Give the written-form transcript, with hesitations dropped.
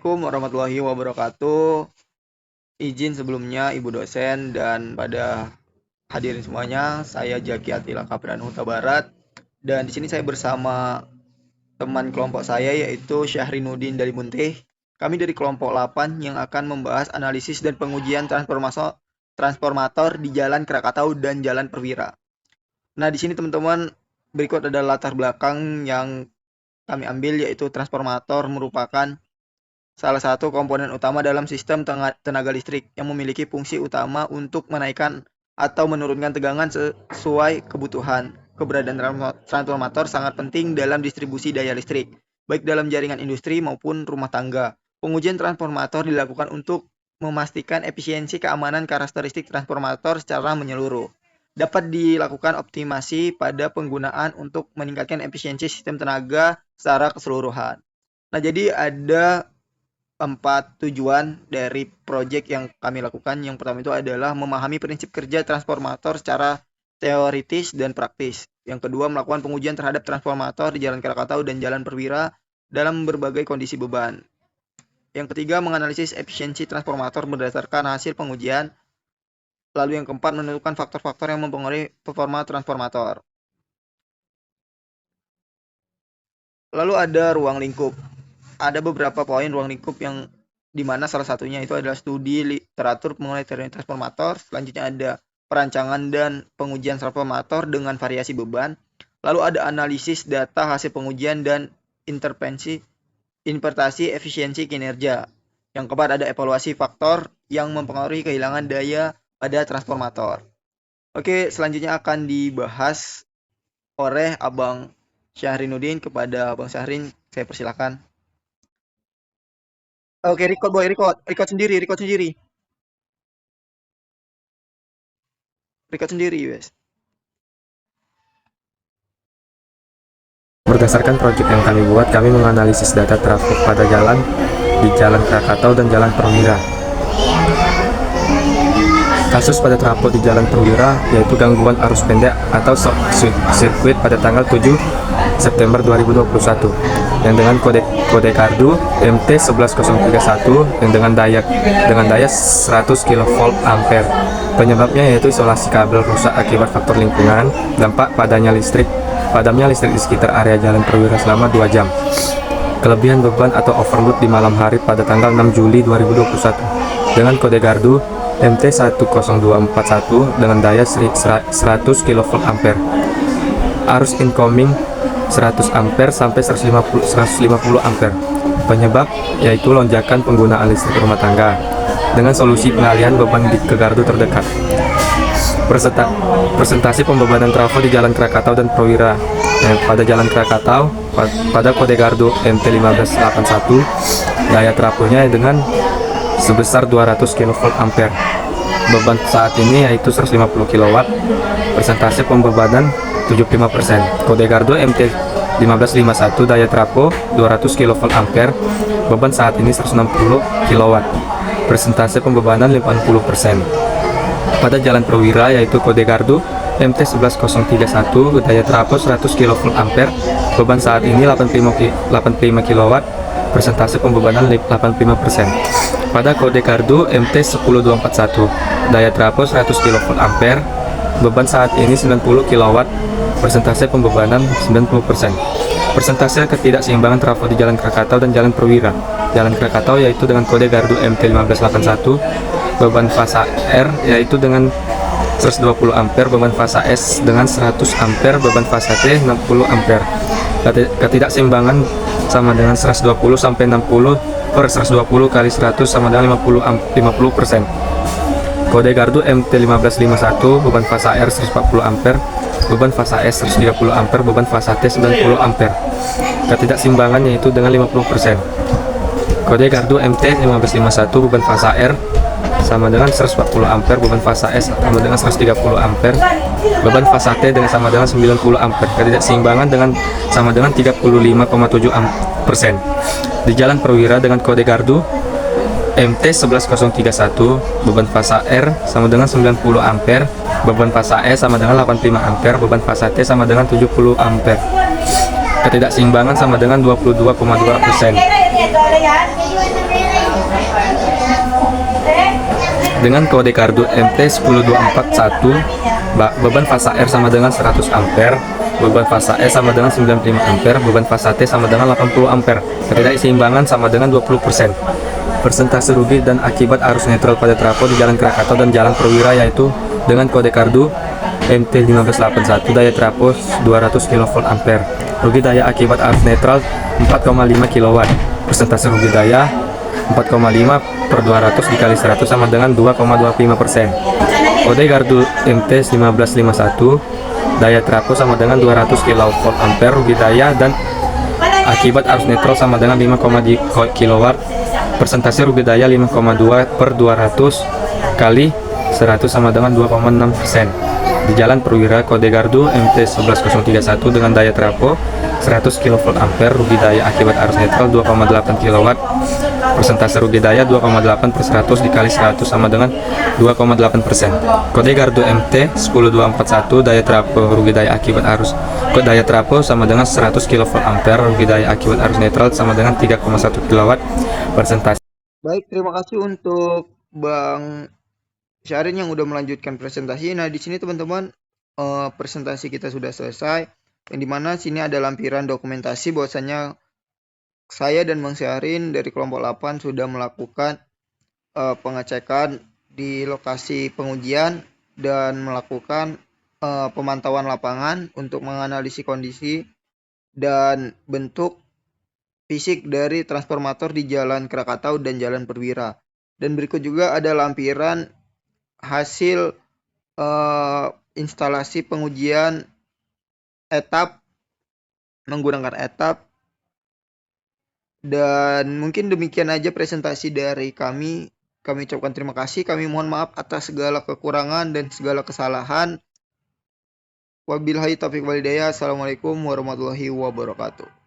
Assalamualaikum warahmatullahi wabarakatuh. Izin sebelumnya Ibu dosen dan pada hadirin semuanya, saya Jaki Atila Kapran Huta Barat dan di sini saya bersama teman kelompok saya yaitu Syahrinudin dari Muntih. Kami dari kelompok 8 yang akan membahas analisis dan pengujian transformator di Jalan Krakatau dan Jalan Perwira. Nah, di sini teman-teman berikut ada latar belakang yang kami ambil yaitu transformator merupakan salah satu komponen utama dalam sistem tenaga listrik yang memiliki fungsi utama untuk menaikkan atau menurunkan tegangan sesuai kebutuhan. Keberadaan transformator sangat penting dalam distribusi daya listrik, baik dalam jaringan industri maupun rumah tangga. Pengujian transformator dilakukan untuk memastikan efisiensi keamanan karakteristik transformator secara menyeluruh. Dapat dilakukan optimasi pada penggunaan untuk meningkatkan efisiensi sistem tenaga secara keseluruhan. Nah, jadi ada 4 tujuan dari proyek yang kami lakukan. Yang pertama itu adalah memahami prinsip kerja transformator secara teoritis dan praktis. Yang kedua, melakukan pengujian terhadap transformator di Jalan Krakatau dan Jalan Perwira dalam berbagai kondisi beban. Yang ketiga, menganalisis efisiensi transformator berdasarkan hasil pengujian. Lalu yang keempat, menentukan faktor-faktor yang mempengaruhi performa transformator. Lalu ada ruang lingkup. Ada beberapa poin ruang lingkup yang dimana salah satunya itu adalah studi literatur mengenai teori transformator. Selanjutnya ada perancangan dan pengujian transformator dengan variasi beban. Lalu ada analisis data hasil pengujian dan interpretasi efisiensi kinerja. Yang keempat ada evaluasi faktor yang mempengaruhi kehilangan daya pada transformator. Oke, selanjutnya akan dibahas oleh Abang Syahrinudin. Kepada Abang Syahrin, saya persilakan. Oke, record boy, record sendiri, wes. Berdasarkan proyek yang kami buat, kami menganalisis data trafik pada jalan di Jalan Krakatau dan Jalan Perwira. Kasus pada trafo di Jalan Perwira yaitu gangguan arus pendek atau short circuit pada tanggal 7 September 2021 yang dengan kode kardu MT11031 yang dengan daya 100 kV ampere. Penyebabnya yaitu isolasi kabel rusak akibat faktor lingkungan, dampak padamnya listrik di sekitar area Jalan Perwira selama 2 jam. Kelebihan beban atau overload di malam hari pada tanggal 6 Juli 2021 dengan kode gardu MT10241 dengan daya 100 kV ampere. Arus incoming 100 ampere sampai 150 ampere. Penyebab yaitu lonjakan penggunaan listrik rumah tangga dengan solusi pengalihan beban ke gardu terdekat. Presentasi pembebanan trafo di Jalan Krakatau dan Perwira. Pada Jalan Krakatau pada kode gardu MT1581 daya trafonya dengan sebesar 200 kV ampere. Beban saat ini yaitu 150 kW. Persentase pembebanan 75%. Kode gardu MT1551 daya trafo 200 kV ampere. Beban saat ini 160 kW. Persentase pembebanan 50%. Pada Jalan Perwira yaitu kode gardu MT11031 daya trafo 100 kV ampere. Beban saat ini 85 kW. Persentase pembebanan 85%. Pada kode gardu MT10241 daya trafo 100 kV ampere. Beban saat ini 90 kW. Persentase pembebanan 90%. Persentase ketidakseimbangan trafo di Jalan Krakatau dan Jalan Perwira. Jalan Krakatau yaitu dengan kode gardu MT1581 beban fasa R yaitu dengan 120 ampere, beban fasa S dengan 100 ampere, beban fasa T 60 ampere. Ketidakseimbangan sama dengan 120 sampai 60 per 120 kali 100 sama dengan 50%. Kode gardu MT1551 beban fasa R 140 ampere, beban fasa S 130 ampere, beban fasa T 90 ampere. Ketidakseimbangan yaitu dengan 50%. Kode gardu MT1551 beban fasa R sama dengan 140 ampere, beban fasa S sama dengan 130 ampere, beban fasa T dengan sama dengan 90 ampere. Ketidakseimbangan dengan sama dengan 35,7%. Di Jalan Perwira dengan kode gardu MT11031 beban fasa R sama dengan 90 ampere, beban fasa S sama dengan 85 ampere, beban fasa T sama dengan 70 ampere. Ketidakseimbangan sama dengan 22,2%. dengan kode kardu MT10241, beban fasa R sama dengan 100 ampere, beban fasa E sama dengan 95 ampere, beban fasa T sama dengan 80 ampere. Ketidakseimbangan sama dengan 20%. Persentase rugi dan akibat arus netral pada trafo di Jalan Krakatau dan Jalan Perwira yaitu dengan kode kardu MT1581, daya trafo 200 kV ampere. Rugi daya akibat arus netral 4,5 kW. Persentase rugi daya 4,5 per 200 dikali 100 sama dengan 2,25%. Kode kardu MT1551, daya trafo sama dengan 200 kV ampere. Rugi daya dan akibat arus netral sama dengan 5,0 kW. Persentase rugi daya 5,2 per 200 kali 100 sama dengan 2,6%. Di Jalan Perwira kode gardu MT11031 dengan daya trafo 100 kV ampere, rugi daya akibat arus netral 2,8 kW. Persentase rugi daya 2,8 per 100 dikali 100 sama dengan 2,8%. Kode gardu MT10241, daya trafo rugi daya akibat arus daya trafo sama dengan 100 kV ampere, rugi daya akibat arus netral sama dengan 3,1 kW. Persentase. Baik, terima kasih untuk Bang Syahrin yang udah melanjutkan presentasi. Nah, di sini teman-teman, presentasi kita sudah selesai. Yang dimana sini ada lampiran dokumentasi bahwasanya saya dan Bang Syahrin dari kelompok 8 sudah melakukan pengecekan di lokasi pengujian dan melakukan pemantauan lapangan untuk menganalisis kondisi dan bentuk fisik dari transformator di Jalan Krakatau dan Jalan Perwira. Dan berikut juga ada lampiran hasil instalasi pengujian etap menggunakan etap. Dan mungkin demikian aja presentasi dari kami. Kami ucapkan terima kasih. Kami mohon maaf atas segala kekurangan dan segala kesalahan. Wabillahi taufiq wal hidayah. Assalamualaikum warahmatullahi wabarakatuh.